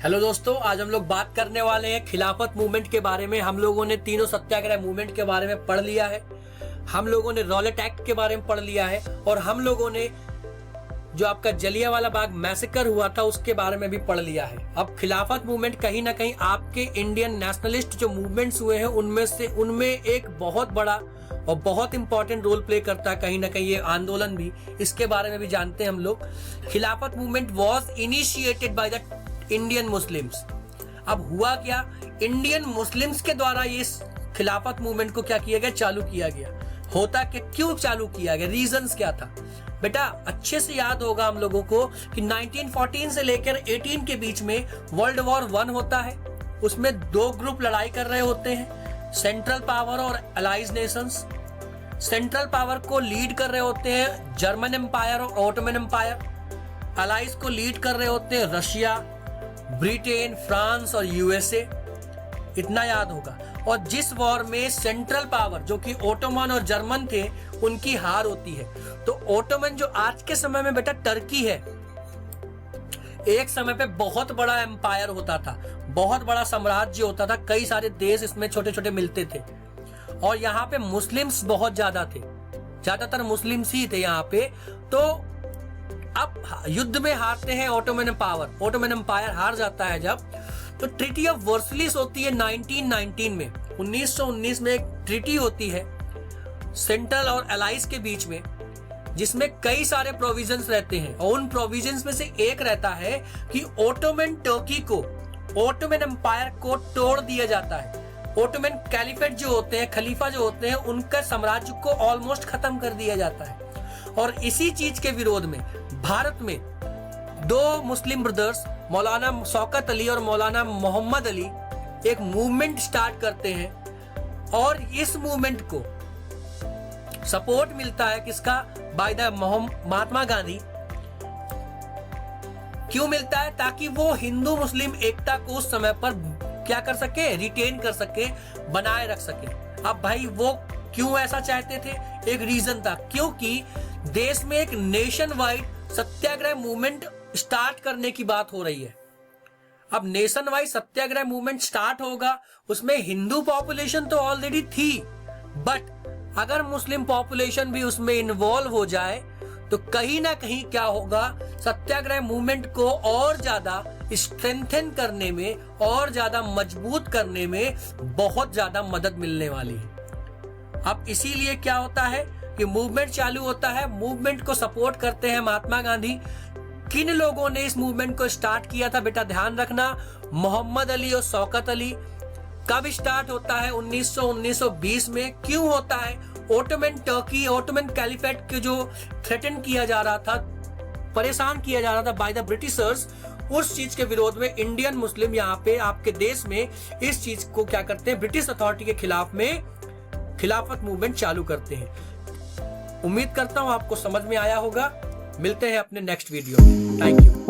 Hello दोस्तों, आज हम लोग बात करने वाले हैं खिलाफत मूवमेंट के बारे में। हम लोगों ने तीनों सत्याग्रह मूवमेंट के बारे में पढ़ लिया है, हम लोगों ने रॉलेट एक्ट के बारे में पढ़ लिया है और हम लोगों ने जो आपका जलियांवाला बाग मैसेकर हुआ था उसके बारे में भी पढ़ लिया है। अब खिलाफत मूवमेंट कहीं ना कहीं आपके इंडियन नेशनलिस्ट जो मूवमेंट्स हुए हैं उनमें एक बहुत बड़ा और बहुत इंपॉर्टेंट रोल प्ले करता है। कहीं ना कहीं ये आंदोलन भी, इसके बारे में भी जानते हैं हम लोग। खिलाफत movement was initiated by the Indian Muslims. अब हुआ क्या, इंडियन मुस्लिम्स के द्वारा ये खिलाफत मूवमेंट को क्या किया गया, चालू किया गया। होता कि क्यों चालू किया गया, रीजंस क्या था बेटा, अच्छे से याद होगा हम लोगों को कि 1914 से लेकर 18 के बीच में वर्ल्ड वॉर 1 होता है। उसमें दो ग्रुप लड़ाई कर रहे होते हैं, सेंट्रल पावर और अलाइज नेशंस। सेंट्रल पावर को लीड कर रहे होते हैं जर्मन एम्पायर और ऑटोमन एम्पायर। अलाइज को लीड कर रहे होते हैं रशिया, ब्रिटेन, फ्रांस और यूएसए। इतना याद होगा। और जिस वॉर में सेंट्रल पावर जो कि ओटोमन और जर्मन थे उनकी हार होती है, तो ओटोमन जो आज के समय में बेटा टर्की है, एक समय पे बहुत बड़ा एम्पायर होता था, बहुत बड़ा साम्राज्य होता था, कई सारे देश इसमें छोटे छोटे मिलते थे और यहाँ पे मुस्लिम्स बहुत ज्यादा थे, ज्यादातर मुस्लिम्स ही थे यहाँ पे। तो अब युद्ध में हारते हैं ओटोमन पावर, ओटोमन एम्पायर हार जाता है जब, तो ट्रीटी ऑफ वर्सलिस होती है 1919 में। 1919 में एक ट्रीटी होती है सेंट्रल और अलाइज के बीच में, जिसमें कई सारे प्रोविजंस रहते हैं और उन प्रोविजंस में से एक रहता है कि ओटोमन टर्की को, ओटोमन एम्पायर को तोड़ दिया जाता है। ओटोमन कैलिफेट जो होते हैं, खलीफा जो होते हैं, उनका साम्राज्य को ऑलमोस्ट खत्म कर दिया जाता है। और इसी चीज के विरोध में भारत में दो मुस्लिम ब्रदर्स मौलाना शौकत अली और मौलाना मोहम्मद अली एक मूवमेंट स्टार्ट करते हैं और इस मूवमेंट को सपोर्ट मिलता है किसका, बाय द महात्मा गांधी। क्यों मिलता है, ताकि वो हिंदू मुस्लिम एकता को उस समय पर क्या कर सके, रिटेन कर सके, बनाए रख सके। अब भाई वो क्यों ऐसा चाहते थे, एक रीजन था, क्योंकि देश में एक नेशन वाइड सत्याग्रह मूवमेंट स्टार्ट करने की बात हो रही है। अब नेशन वाइड सत्याग्रह मूवमेंट स्टार्ट होगा, उसमें हिंदू पॉपुलेशन तो ऑलरेडी थी, बट अगर मुस्लिम पॉपुलेशन भी उसमें इन्वॉल्व हो जाए तो कहीं ना कहीं क्या होगा, सत्याग्रह मूवमेंट को और ज्यादा स्ट्रेंथन करने में और ज्यादा मजबूत करने में बहुत ज्यादा मदद मिलने वाली है। अब इसीलिए क्या होता है कि मूवमेंट चालू होता है, मूवमेंट को सपोर्ट करते हैं महात्मा गांधी। किन लोगों ने इस मूवमेंट को स्टार्ट किया था बेटा, ध्यान रखना, मोहम्मद अली और शौकत अली। कब स्टार्ट होता है, 1920 में। क्यों होता है, ओटोमन टर्की, ओटोमन कैलिफेट के जो थ्रेटन किया जा रहा था, परेशान किया जा रहा था बाय द ब्रिटिशर्स, उस चीज के विरोध में इंडियन मुस्लिम यहाँ पे आपके देश में इस चीज को क्या करते हैं, ब्रिटिश अथॉरिटी के खिलाफ में खिलाफत मूवमेंट चालू करते हैं। उम्मीद करता हूं आपको समझ में आया होगा। मिलते हैं अपने नेक्स्ट वीडियो में। Thank you.